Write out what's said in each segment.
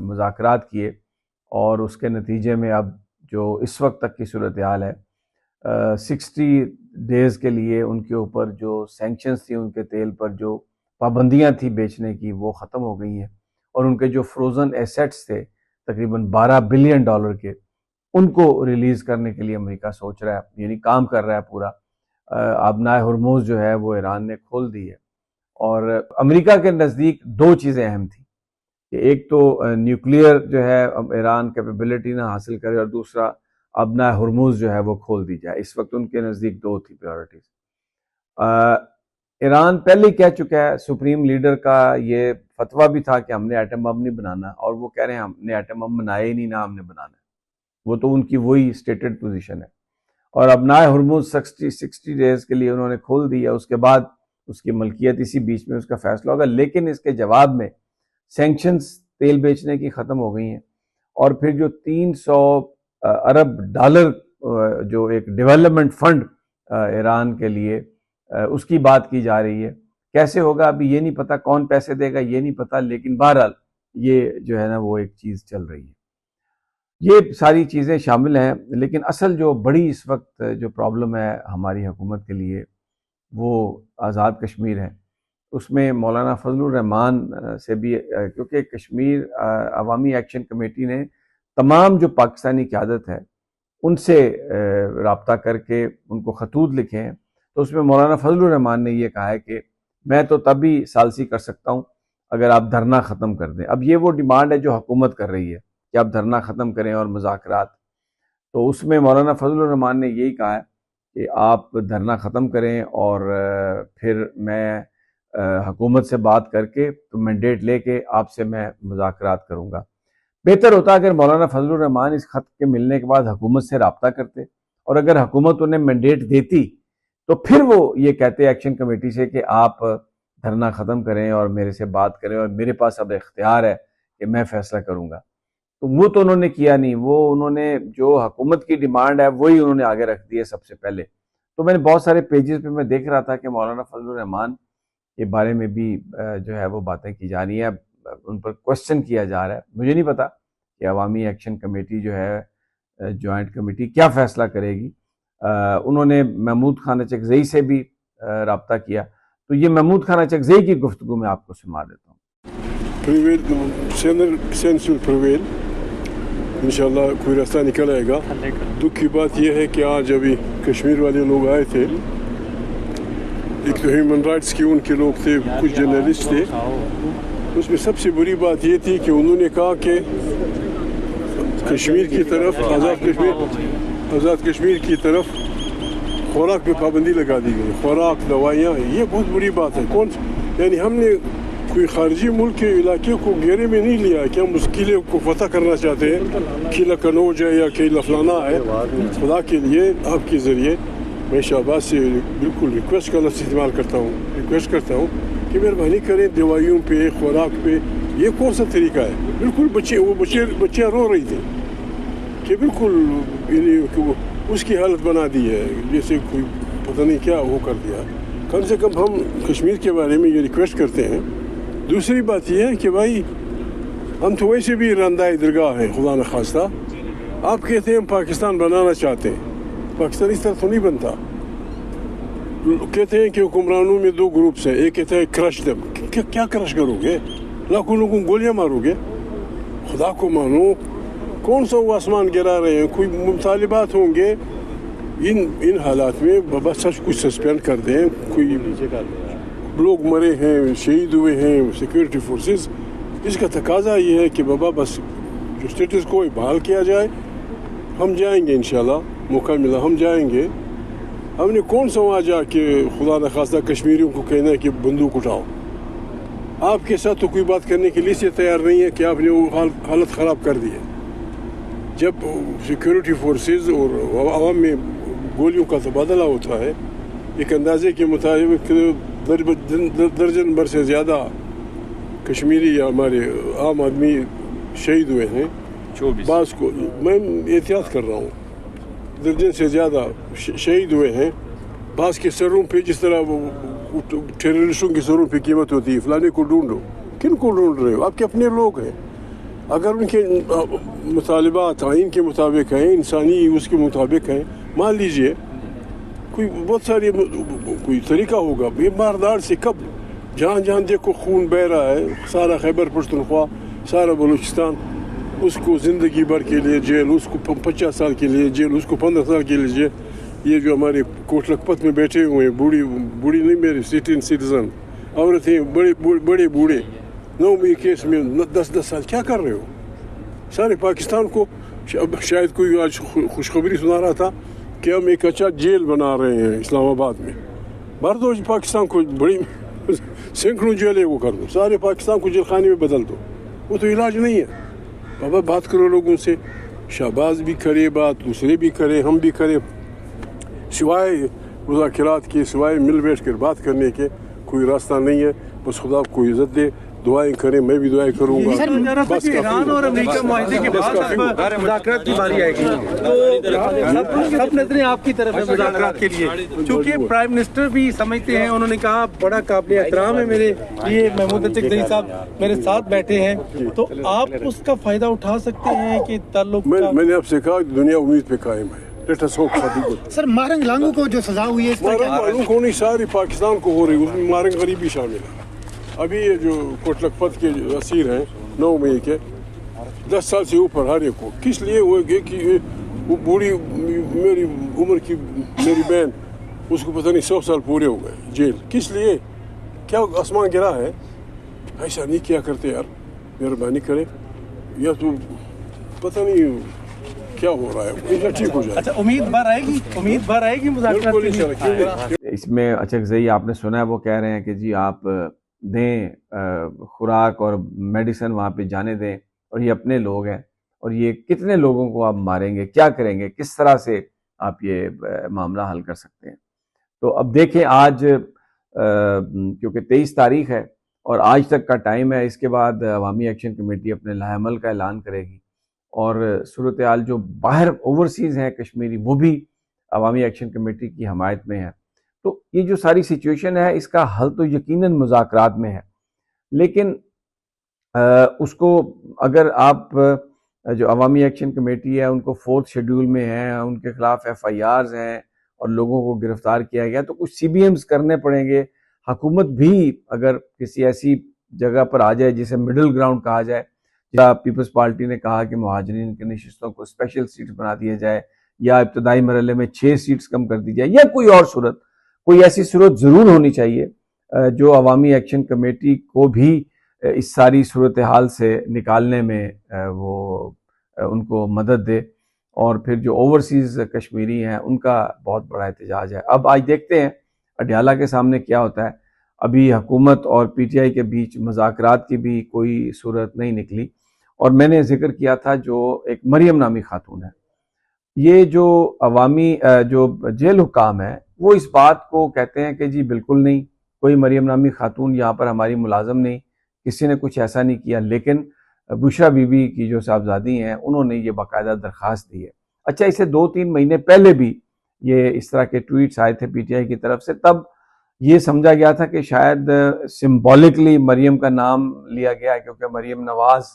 مذاکرات کیے، اور اس کے نتیجے میں اب جو اس وقت تک کی صورتحال ہے، 60 ڈیز کے لیے ان کے اوپر جو سینکشنز تھی، ان کے تیل پر جو پابندیاں تھیں بیچنے کی، وہ ختم ہو گئی ہیں، اور ان کے جو فروزن ایسیٹس تھے تقریباً $12 بلین کے، ان کو ریلیز کرنے کے لیے امریکہ سوچ رہا ہے، یعنی کام کر رہا ہے پورا۔ آبنائے ہرموز جو ہے وہ ایران نے کھول دی ہے، اور امریکہ کے نزدیک دو چیزیں اہم تھیں کہ ایک تو نیوکلیئر جو ہے ایران کیپیبلٹی نہ حاصل کرے، اور دوسرا آبنائے ہرموز جو ہے وہ کھول دی جائے۔ اس وقت ان کے نزدیک دو تھی پریورٹیز۔ ایران پہلے ہی کہہ چکا ہے، سپریم لیڈر کا یہ فتویٰ بھی تھا کہ ہم نے ایٹم بم نہیں بنانا، اور وہ کہہ رہے ہیں ہم نے ایٹم بم بنایا ہی نہیں، نہ ہم نے بنانا ہے۔ وہ تو ان کی وہی سٹیٹڈ پوزیشن ہے، اور آبنائے ہرموز 60 ڈیز کے لیے انہوں نے کھول دیا۔ اس کے بعد اس کی ملکیت اسی بیچ میں اس کا فیصلہ ہوگا، لیکن اس کے جواب میں سینکشنز تیل بیچنے کی ختم ہو گئی ہیں، اور پھر جو $300 ارب جو ایک ڈیولپمنٹ فنڈ ایران کے لیے، اس کی بات کی جا رہی ہے۔ کیسے ہوگا ابھی یہ نہیں پتہ، کون پیسے دے گا یہ نہیں پتہ، لیکن بہرحال یہ جو ہے نا وہ ایک چیز چل رہی ہے۔ یہ ساری چیزیں شامل ہیں، لیکن اصل جو بڑی اس وقت جو پرابلم ہے ہماری حکومت کے لیے وہ آزاد کشمیر ہے۔ اس میں مولانا فضل الرحمان سے بھی، کیونکہ کشمیر عوامی ایکشن کمیٹی نے تمام جو پاکستانی قیادت ہے ان سے رابطہ کر کے ان کو خطوط لکھے ہیں، تو اس میں مولانا فضل الرحمان نے یہ کہا ہے کہ میں تو تب بھی ثالثی کر سکتا ہوں اگر آپ دھرنا ختم کر دیں۔ اب یہ وہ ڈیمانڈ ہے جو حکومت کر رہی ہے کہ آپ دھرنا ختم کریں اور مذاکرات، تو اس میں مولانا فضل الرحمان نے یہی کہا ہے کہ آپ دھرنا ختم کریں، اور پھر میں حکومت سے بات کر کے تو مینڈیٹ لے کے آپ سے میں مذاکرات کروں گا۔ بہتر ہوتا اگر مولانا فضل الرحمان اس خط کے ملنے کے بعد حکومت سے رابطہ کرتے، اور اگر حکومت انہیں مینڈیٹ دیتی تو پھر وہ یہ کہتے ایکشن کمیٹی سے کہ آپ دھرنا ختم کریں اور میرے سے بات کریں، اور میرے پاس اب اختیار ہے کہ میں فیصلہ کروں گا۔ تو وہ تو انہوں نے کیا نہیں، وہ انہوں نے جو حکومت کی ڈیمانڈ ہے وہی انہوں نے آگے رکھ دی ہے سب سے پہلے۔ تو میں نے بہت سارے پیجز پہ میں دیکھ رہا تھا کہ مولانا فضل الرحمان کے بارے میں بھی جو ہے وہ باتیں کی جا رہی ہیں، ان پر کوسچن کیا جا رہا ہے۔ مجھے نہیں پتا کہ عوامی ایکشن کمیٹی جو ہے جوائنٹ کمیٹی کیا فیصلہ کرے گی۔ انہوں نے محمود خان اچکزئی سے بھی رابطہ کیا، تو یہ محمود خان اچکزئی کی گفتگو میں آپ کو سنا دیتا ہوں۔ انشاءاللہ کوئی راستہ نکل آئے گا۔ دکھ کی بات یہ ہے کہ آج ابھی کشمیر والے لوگ آئے تھے، ایک تو ہیومن رائٹس کے ان کے لوگ تھے، کچھ جرنلسٹ تھے۔ اس میں سب سے بری بات یہ تھی کہ انہوں نے کہا کہ کشمیر کی طرف آزاد کشمیر کی طرف خوراک پہ پابندی لگا دی گئی، خوراک، دوائیاں۔ یہ بہت بری بات ہے۔ یعنی ہم نے کوئی خارجی ملک کے علاقے کو گھیرے میں نہیں لیا کہ ہم اس قلعے کو فتح کرنا چاہتے ہیں، قلعہ کنوج ہے یا قلعہ فلانا ہے۔ خدا کے لیے آپ کے ذریعے میں شہباز سے بالکل ریکویسٹ کا لفظ استعمال کرتا ہوں، ریکویسٹ کرتا ہوں کہ مہربانی کریں دوائیوں پہ، خوراک پہ۔ یہ کون سا طریقہ ہے؟ بالکل بچیاں رو رہی تھیں کہ بالکل اس کی حالت بنا دی ہے جیسے کوئی پتہ نہیں کیا وہ کر دیا۔ کم سے کم ہم کشمیر کے بارے میں یہ ریکویسٹ کرتے ہیں۔ دوسری بات یہ ہے کہ بھائی ہم تو ویسے بھی راندۂ درگاہ ہیں، خدا نخواستہ۔ آپ کہتے ہیں ہم پاکستان بنانا چاہتے ہیں، پاکستان اس طرح تو نہیں بنتا۔ کہتے ہیں کہ حکمرانوں میں دو گروپس ہیں، ایک کہتا ہے کرش دم۔ کیا کرش کرو گے؟ لاکھوں لوگوں کو گولیاں مارو گے؟ خدا کو مانو، کون سا وہ آسمان گرا رہے ہیں؟ کوئی مطالبات ہوں گے۔ ان حالات میں بابا سچ کچھ سسپینڈ کر دیں۔ کوئی لوگ مرے ہیں، شہید ہوئے ہیں سیکورٹی فورسز، اس کا تقاضا یہ ہے کہ بابا بس جو اسٹیٹس کو بحال کیا جائے۔ ہم جائیں گے انشاءاللہ، موقع ملا ہم جائیں گے۔ ہم نے کون سا وہاں جا کے خدا نخواستہ کشمیریوں کو کہنا ہے کہ بندوق اٹھاؤ؟ آپ کے ساتھ تو کوئی بات کرنے کے لیے سے تیار نہیں ہے کہ آپ نے وہ حالت خراب کر دی ہے۔ جب سیکورٹی فورسز اور عوام میں گولیوں کا تبادلہ ہوتا ہے، ایک اندازے کے مطابق درجن بھر سے زیادہ کشمیری یا ہمارے عام آدمی شہید ہوئے ہیں۔ بعض کو میں احتیاط کر رہا ہوں، درجن سے زیادہ شہید ہوئے ہیں۔ بعض کے سروں پہ جس طرح وہ ٹیررسٹوں کے سروں پہ قیمت ہوتی ہے، فلانے کو ڈھونڈو۔ کن کو ڈھونڈ رہے ہو؟ آپ کے اپنے لوگ ہیں۔ اگر ان کے مطالبات آئین کے مطابق ہیں، انسانی اس کے مطابق ہیں، مان لیجئے کوئی بہت ساری کوئی طریقہ ہوگا. یہ باردار سے کب جہاں جہاں دیکھو خون بہ رہا ہے، سارا خیبر پختونخوا، سارا بلوچستان، اس کو زندگی بھر کے لیے جیل، اس کو 50 سال کے لیے جیل، اس کو 15 سال کے لیے جیل. یہ جو ہمارے کوٹ لکھپت میں بیٹھے ہوئے ہیں، بوڑھی نہیں میرے سٹیزن، عورتیں، بڑے بوڑھے 9 کیس میں 10 سال کیا کر رہے ہو؟ سارے پاکستان کو شاید کوئی آج خوشخبری سنا رہا تھا کہ ہم ایک اچھا جیل بنا رہے ہیں اسلام آباد میں. بھر دو پاکستان کو، بڑی سینکڑوں جیلیں وہ کر دو، سارے پاکستان کو جیل خانے میں بدل دو. وہ تو علاج نہیں ہے. بابا بات کرو لوگوں سے، شہباز بھی کرے بات، دوسرے بھی کرے، ہم بھی کرے. سوائے مذاکرات کے، سوائے مل بیٹھ کر بات کرنے کے کوئی راستہ نہیں ہے. بس خدا کو عزت دے، دعائیں کریں، میں بھی دعائیں کروں گا. بس ایران اور امریکہ معاہدے کے بعد مذاکرات کی باری آئے گی، تو سب نظریں آپ کی طرف ہے مذاکرات کے لیے، چونکہ پرائم منسٹر بھی سمجھتے ہیں. انہوں نے کہا بڑا قابل احترام ہے میرے یہ محمود عتیق زئی صاحب میرے ساتھ بیٹھے ہیں، تو آپ اس کا فائدہ اٹھا سکتے ہیں کہ تعلق. میں نے آپ سے کہا دنیا امید پہ قائم ہے. سر مارنگ لانگو کو جو سزا ہوئی ہے، مارنگ کو نہیں، ساری پاکستان کو ہو رہی، اس میں مارنگ غریبی شامل ہے. ابھی یہ جو کوٹ لکھپت کے اسیر ہیں 9 مئی کے، 10 سال سے اوپر ہر ایک کو. کس لیے ہوئے گے کہ وہ بوڑھی میری عمر کی میری بہن، اس کو پتہ نہیں 100 سال پورے ہو گئے جیل. کس لیے؟ کیا آسمان گرا ہے؟ ایسا نہیں کیا کرتے یار، مہربانی کرے. یا تو پتہ نہیں کیا ہو رہا ہے، ٹھیک ہو جائے. اچھا، امید بھر آئے گی مذاکرات کے لیے. اس میں عتیق زئی آپ نے سنا ہے، وہ کہہ رہے ہیں کہ جی آپ دیں خوراک اور میڈیسن وہاں پہ جانے دیں، اور یہ اپنے لوگ ہیں، اور یہ کتنے لوگوں کو آپ ماریں گے، کیا کریں گے، کس طرح سے آپ یہ معاملہ حل کر سکتے ہیں. تو اب دیکھیں آج کیونکہ 23 تاریخ ہے اور آج تک کا ٹائم ہے، اس کے بعد عوامی ایکشن کمیٹی اپنے لاہ عمل کا اعلان کرے گی، اور صورتحال جو باہر اوورسیز ہیں کشمیری، وہ بھی عوامی ایکشن کمیٹی کی حمایت میں ہے. تو یہ جو ساری سچویشن ہے، اس کا حل تو یقیناً مذاکرات میں ہے. لیکن اس کو اگر آپ جو عوامی ایکشن کمیٹی ہے ان کو 4تھ شیڈول میں ہیں، ان کے خلاف FIRs ہیں اور لوگوں کو گرفتار کیا گیا، تو کچھ CBMs کرنے پڑیں گے. حکومت بھی اگر کسی ایسی جگہ پر آ جائے جسے مڈل گراؤنڈ کہا جائے، یا پیپلز پارٹی نے کہا کہ مہاجرین کی نشستوں کو اسپیشل سیٹس بنا دیا جائے، یا ابتدائی مرحلے میں 6 سیٹس کم کر دی جائے، یا کوئی اور صورت، کوئی ایسی صورت ضرور ہونی چاہیے جو عوامی ایکشن کمیٹی کو بھی اس ساری صورتحال سے نکالنے میں وہ ان کو مدد دے، اور پھر جو اوورسیز کشمیری ہیں ان کا بہت بڑا احتجاج ہے. اب آج دیکھتے ہیں اڈیالہ کے سامنے کیا ہوتا ہے. ابھی حکومت اور PTI کے بیچ مذاکرات کی بھی کوئی صورت نہیں نکلی، اور میں نے ذکر کیا تھا جو ایک مریم نامی خاتون ہے، یہ جو عوامی جو جیل حکام ہیں وہ اس بات کو کہتے ہیں کہ جی بالکل نہیں، کوئی مریم نامی خاتون یہاں پر ہماری ملازم نہیں، کسی نے کچھ ایسا نہیں کیا. لیکن بشرا بی بی کی جو صاحبزادی ہیں انہوں نے یہ باقاعدہ درخواست دی ہے. اچھا، اسے 2-3 مہینے پہلے بھی یہ اس طرح کے ٹویٹس آئے تھے PTI کی طرف سے. تب یہ سمجھا گیا تھا کہ شاید سمبولکلی مریم کا نام لیا گیا ہے کیونکہ مریم نواز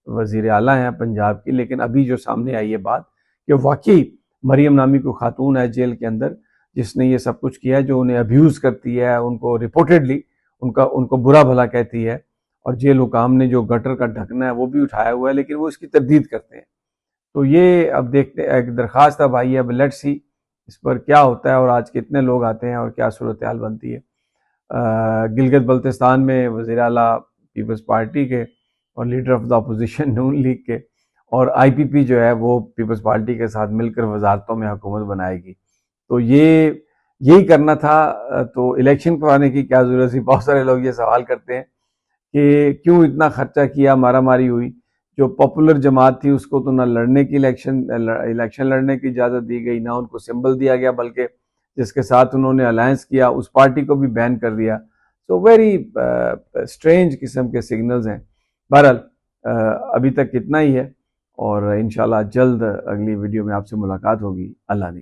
وزیر اعلیٰ ہیں پنجاب کی. لیکن ابھی جو سامنے آئی ہے بات کہ واقعی مریم نامی کو خاتون ہے جیل کے اندر جس نے یہ سب کچھ کیا ہے، جو انہیں ابیوز کرتی ہے، ان کو ریپورٹڈلی ان کو برا بھلا کہتی ہے، اور جیل حکام نے جو گٹر کا ڈھکنا ہے وہ بھی اٹھایا ہوا ہے، لیکن وہ اس کی تردید کرتے ہیں. تو یہ اب دیکھتے ہیں، ایک درخواست اب آئی ہے، اب لیٹس سی اس پر کیا ہوتا ہے اور آج کتنے لوگ آتے ہیں اور کیا صورتحال بنتی ہے. گلگت بلتستان میں وزیر اعلیٰ پیپلز پارٹی کے اور leader of the opposition Noon League کے، اور IPP جو ہے وہ پیپلز پارٹی کے ساتھ مل کر وزارتوں میں حکومت بنائے گی. تو یہی کرنا تھا. تو الیکشن کرانے کی کیا ضرورت تھی؟ بہت سارے لوگ یہ سوال کرتے ہیں کہ کیوں اتنا خرچہ کیا، مارا ماری ہوئی. جو پاپولر جماعت تھی اس کو تو نہ لڑنے کی الیکشن لڑنے کی اجازت دی گئی، نہ ان کو سمبل دیا گیا، بلکہ جس کے ساتھ انہوں نے الائنس کیا اس پارٹی کو بھی بین کر دیا. سو ویری اسٹرینج قسم کے سگنلز ہیں. بہرحال ابھی تک اتنا ہی ہے، اور انشاءاللہ جلد اگلی ویڈیو میں آپ سے ملاقات ہوگی. اللہ نے